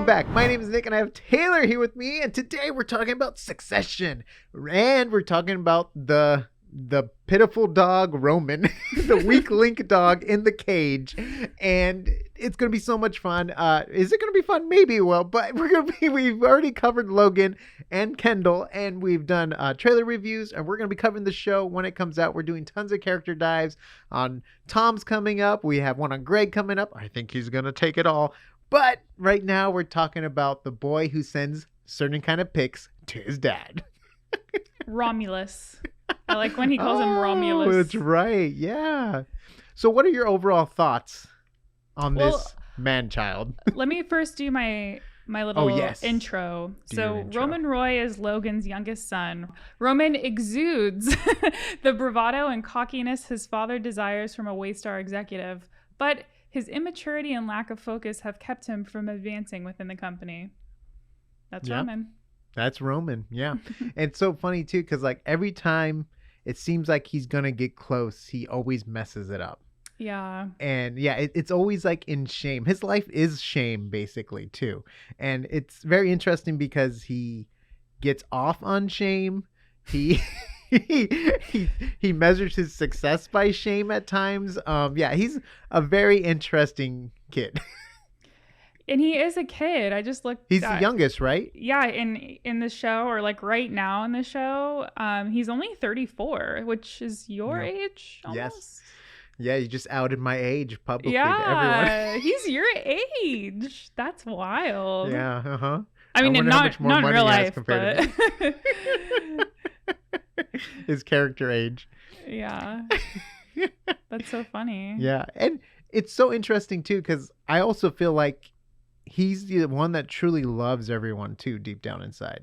back. My name is Nick and I have Taylor here with me, and today we're talking about Succession, and we're talking about the pitiful dog Roman, the weak link dog in the cage, and it's gonna be so much fun. Is it gonna be fun? Maybe it will, but we've already covered Logan and Kendall, and we've done trailer reviews, and we're gonna be covering the show when it comes out. We're doing tons of character dives on Tom's coming up. We have one on Greg coming up. I think he's gonna take it all. But right now we're talking about the boy who sends certain kind of pics to his dad. Romulus. I like when he calls him Romulus. That's right. Yeah. So what are your overall thoughts on this man-child? Let me first do my little intro. Roman Roy is Logan's youngest son. Roman exudes the bravado and cockiness his father desires from a Waystar executive, but his immaturity and lack of focus have kept him from advancing within the company. That's Roman. That's Roman, yeah. And it's so funny, too, because like every time it seems like he's going to get close, he always messes it up. Yeah. And yeah, it's always like in shame. His life is shame, basically, too. And it's very interesting because he gets off on shame. He measures his success by shame at times. He's a very interesting kid. And he is a kid. I just looked. He's the youngest, right? Yeah, in the show, or like right now in the show, he's only 34, which is your age almost. Yes. Yeah, you just outed my age publicly to everyone. Yeah, he's your age. That's wild. Yeah, uh-huh. I mean, not in real life, but his character age. Yeah. That's so funny. Yeah, and it's so interesting too, because I also feel like he's the one that truly loves everyone too, deep down inside.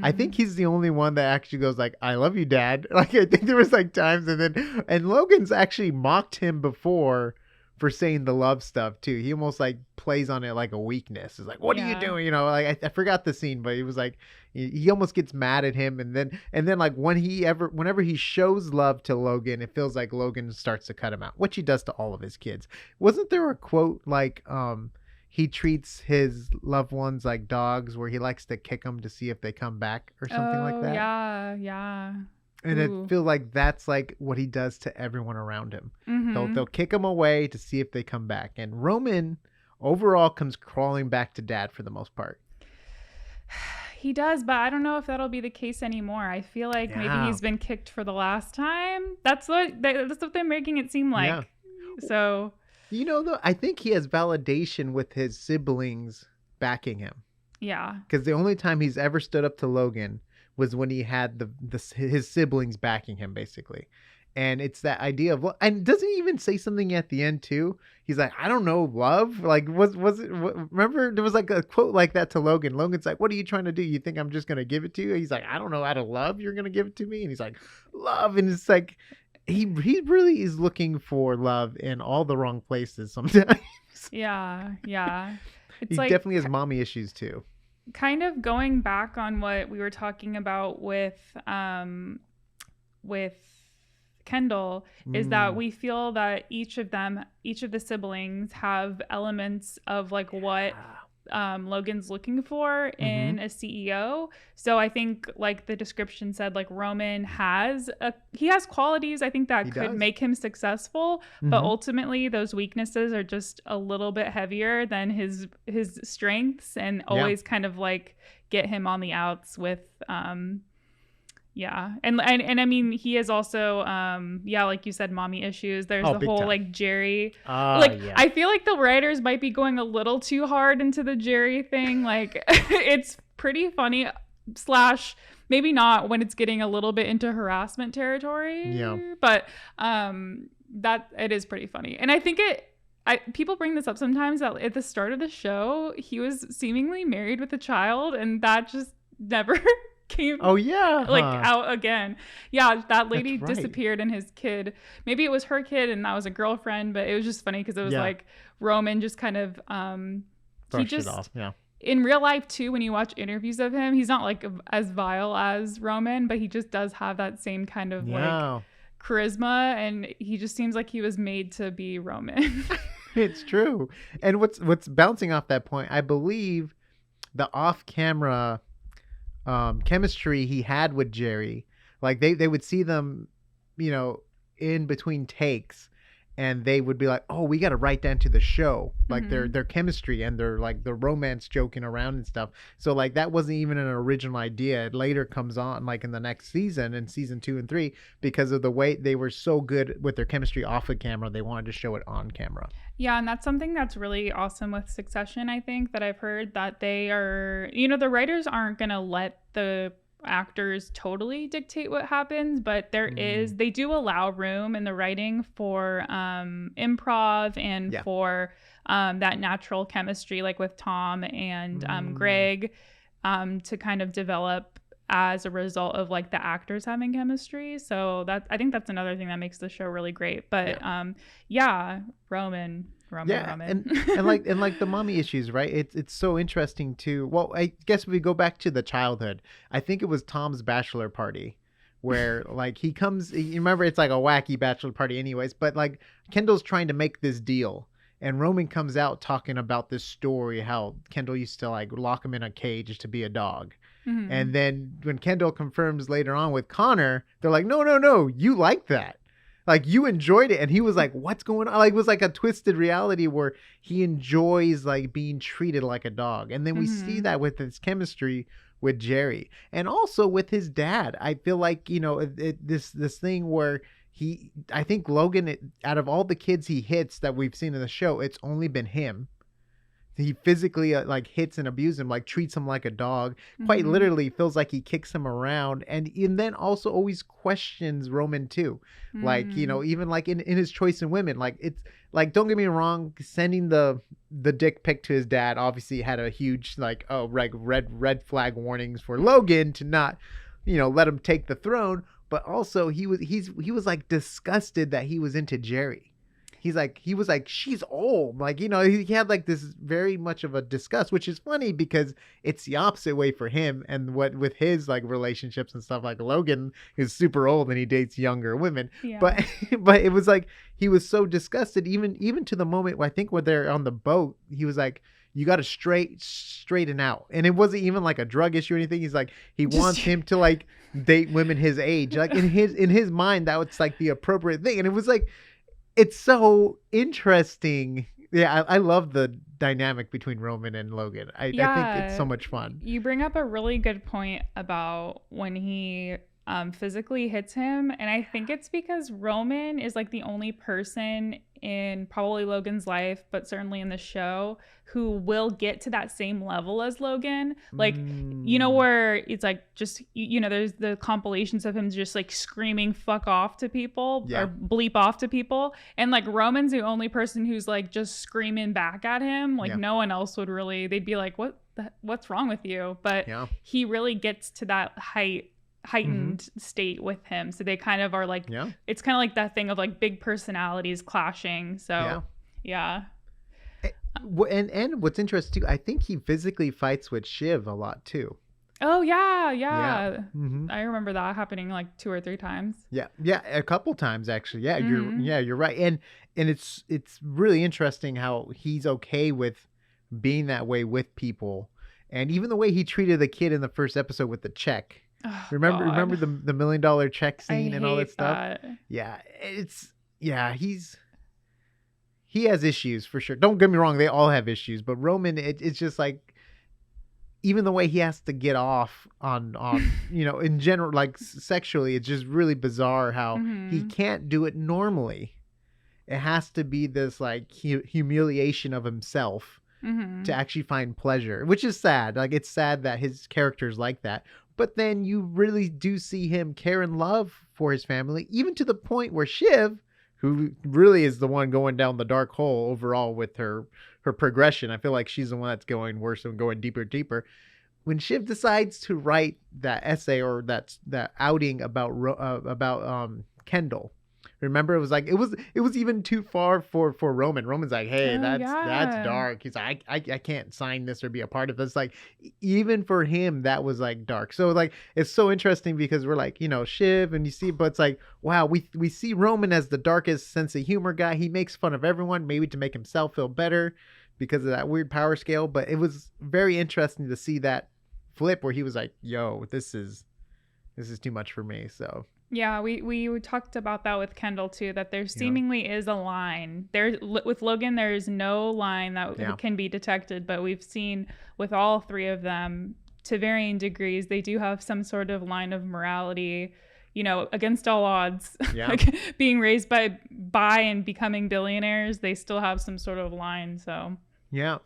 I think he's the only one that actually goes like, "I love you, Dad." Like I think there was like times, and Logan's actually mocked him before for saying the love stuff too. He almost like plays on it like a weakness. It's like, "What are you doing?" You know, like I forgot the scene, but he was like, he almost gets mad at him, and then like whenever he shows love to Logan, it feels like Logan starts to cut him out, which he does to all of his kids. Wasn't there a quote like, he treats his loved ones like dogs, where he likes to kick them to see if they come back or something like that? Yeah. And I feel like that's like what he does to everyone around him. Mm-hmm. They'll kick him away to see if they come back. And Roman overall comes crawling back to Dad for the most part. He does, but I don't know if that'll be the case anymore. I feel like maybe he's been kicked for the last time. That's what they're making it seem like. Yeah. So... You know, though, I think he has validation with his siblings backing him. Yeah. Because the only time he's ever stood up to Logan was when he had his siblings backing him, basically. And it's that idea of, and doesn't he even say something at the end too? He's like, "I don't know, love." Like, was it? Remember, there was like a quote like that to Logan. Logan's like, "What are you trying to do? You think I'm just gonna give it to you?" He's like, "I don't know how to love. You're gonna give it to me?" And he's like, "Love," and it's like. He really is looking for love in all the wrong places sometimes. Yeah. He definitely has mommy issues too. Kind of going back on what we were talking about with Kendall, is that we feel that each of the siblings have elements of like what Logan's looking for in a CEO. So I think like the description said, like Roman has qualities I think that could make him successful, but ultimately those weaknesses are just a little bit heavier than his strengths, and always kind of like get him on the outs with and I mean, he is also like you said, mommy issues. There's the whole time. Like Jerry, I feel like the writers might be going a little too hard into the Jerry thing. Like it's pretty funny / maybe not when it's getting a little bit into harassment territory. But that it is pretty funny, and I think people bring this up sometimes, that at the start of the show he was seemingly married with a child, and that just never came out again. That lady disappeared, and his kid, maybe it was her kid and that was a girlfriend, but it was just funny because it was like Roman just kind of brushed it off. In real life too, when you watch interviews of him, he's not like as vile as Roman, but he just does have that same kind of like charisma, and he just seems like he was made to be Roman. It's true. And what's bouncing off that point, I believe the off-camera chemistry he had with Jerry. Like they would see them, in between takes, and they would be like, "Oh, we got to write that into the show," like their chemistry and their like the romance joking around and stuff. So like that wasn't even an original idea. It later comes on like in the next season, in season 2 and 3, because of the way they were so good with their chemistry off of camera. They wanted to show it on camera. Yeah, and that's something that's really awesome with Succession, I think, that I've heard, that they are, the writers aren't gonna let the actors totally dictate what happens, but they do allow room in the writing for improv and for that natural chemistry, like with Tom and Greg, to kind of develop as a result of like the actors having chemistry. So I think that's another thing that makes the show really great. But Roman. And like the mommy issues, right? It's so interesting too. Well, I guess if we go back to the childhood, I think it was Tom's bachelor party where like he comes, you remember, it's like a wacky bachelor party anyways, but like Kendall's trying to make this deal, and Roman comes out talking about this story, how Kendall used to like lock him in a cage to be a dog. And then when Kendall confirms later on with Connor, they're like, no, you like that. Like, you enjoyed it. And he was like, what's going on? Like, it was like a twisted reality where he enjoys like being treated like a dog. And then we see that with his chemistry with Jerry, and also with his dad. I feel like, this thing where I think Logan, out of all the kids he hits that we've seen in the show, it's only been him. He physically like hits and abuses him, like treats him like a dog, quite literally feels like he kicks him around. And then also always questions Roman too. Like, even like in his choice in women, like it's like, don't get me wrong, sending the dick pic to his dad obviously had a huge like, red flag warnings for Logan to not, let him take the throne. But also he was like disgusted that he was into Jerry. He was like, she's old. Like, he had like this very much of a disgust, which is funny because it's the opposite way for him. And what with his like relationships and stuff, like Logan is super old and he dates younger women. Yeah. But it was like, he was so disgusted, even to the moment where I think when they're on the boat, he was like, you got to straighten out. And it wasn't even like a drug issue or anything. He's like, he wants him to like date women his age. Like in his mind, that was like the appropriate thing. And it was like, it's so interesting. Yeah, I love the dynamic between Roman and Logan. I think it's so much fun. You bring up a really good point about when he physically hits him. And I think it's because Roman is like the only person in probably Logan's life, but certainly in the show, who will get to that same level as Logan. Like, where it's like just, there's the compilations of him just like screaming fuck off to people or bleep off to people. And like Roman's the only person who's like just screaming back at him. Like no one else would really, they'd be like, what's wrong with you? But he really gets to that heightened state with him, so they kind of are like it's kind of like that thing of like big personalities clashing. So and what's interesting too, I think he physically fights with Shiv a lot too. Oh yeah. I remember that happening like 2 or 3 times. A couple times actually. You're right. And it's really interesting how he's okay with being that way with people, and even the way he treated the kid in the first episode with the check. Oh, remember the $1 million check scene and all that stuff? He has issues for sure. Don't get me wrong, they all have issues, but Roman, it's just like, even the way he has to get off on in general, like sexually, it's just really bizarre how he can't do it normally. It has to be this like humiliation of himself to actually find pleasure, which is sad. Like, it's sad that his character's like that. But then you really do see him care and love for his family, even to the point where Shiv, who really is the one going down the dark hole overall with her progression, I feel like she's the one that's going worse and going deeper and deeper. When Shiv decides to write that essay or that outing about Kendall, remember, it was like it was even too far for Roman. Roman's like, hey, that's dark. He's like, I can't sign this or be a part of this. Like, even for him, that was like dark. So like, it's so interesting because we're like, Shiv, and you see, but it's like, wow, we see Roman as the darkest sense of humor guy. He makes fun of everyone, maybe to make himself feel better, because of that weird power scale. But it was very interesting to see that flip where he was like, yo, this is too much for me. So yeah, we talked about that with Kendall too, that there seemingly is a line there with Logan. There's no line that can be detected, but we've seen with all three of them to varying degrees, they do have some sort of line of morality, you know, against all odds, like being raised by and becoming billionaires. They still have some sort of line. So yeah,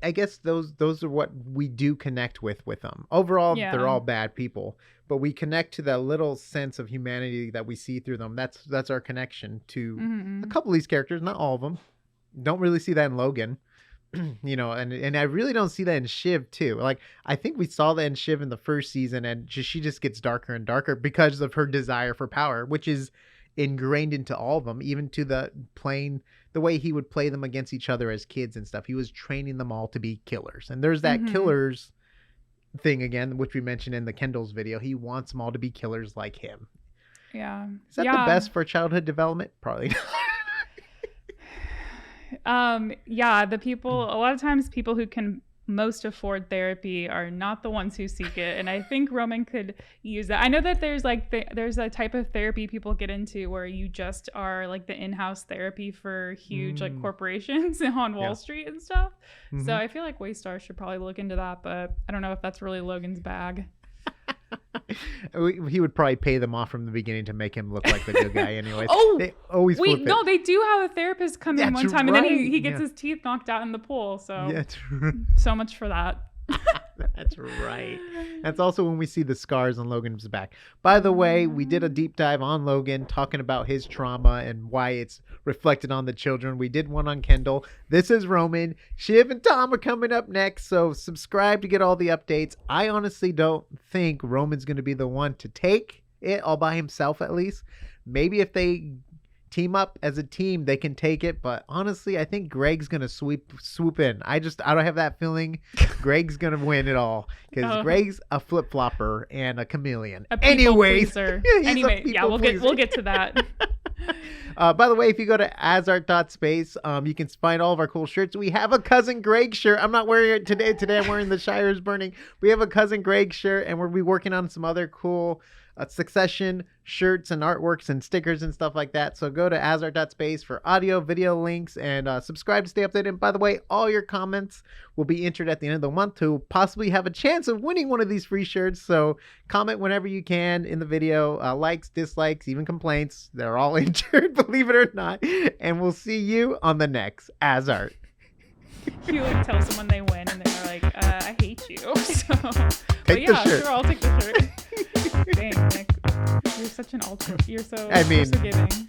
I guess those are what we do connect with them. Overall, they're all bad people, but we connect to that little sense of humanity that we see through them. That's our connection to a couple of these characters, not all of them. Don't really see that in Logan, you know, and I really don't see that in Shiv too. Like, I think we saw that in Shiv in the first season, and she just gets darker and darker because of her desire for power, which is ingrained into all of them, even to the way he would play them against each other as kids and stuff. He was training them all to be killers. And there's that killers thing again, which we mentioned in the Kendall's video. He wants them all to be killers like him. Yeah. Is that the best for childhood development? Probably not. The people, a lot of times people who can most afford therapy are not the ones who seek it, and I think Roman could use that. I know that there's there's a type of therapy people get into where you just are like the in-house therapy for huge like corporations on Wall Street and stuff. So I feel like Waystar should probably look into that, but I don't know if that's really Logan's bag. He would probably pay them off from the beginning to make him look like the good guy anyways. They always no, they do have a therapist come in one time, and then he gets his teeth knocked out in the pool. So so much for that. That's right. That's also when we see the scars on Logan's back. By the way, we did a deep dive on Logan talking about his trauma and why it's reflected on the children. We did one on Kendall. This is Roman. Shiv and Tom are coming up next, so subscribe to get all the updates. I honestly don't think Roman's going to be the one to take it all by himself, at least. Maybe if they team up as a team, they can take it, but honestly, I think Greg's gonna swoop in. I don't have that feeling. Greg's gonna win it all because Greg's a flip-flopper and a chameleon. Anyway, we'll get to that. By the way, if you go to AsArt.space, you can find all of our cool shirts. We have a Cousin Greg shirt. I'm not wearing it today. Today I'm wearing the Shire's Burning. We have a Cousin Greg shirt, and we'll be working on some other cool Succession shirts and artworks and stickers and stuff like that. So go to AsArt.space for audio, video links, and subscribe to stay updated. And by the way, all your comments will be entered at the end of the month to possibly have a chance of winning one of these free shirts. So comment whenever you can in the video. Likes, dislikes, even complaints. They're all entered, believe it or not. And we'll see you on the next AsArt. You like tell someone they win and they're like, I hate you. So, take the shirt. Sure, I'll take the shirt. Dang, Nick. You're such an altruist. You're so forgiving.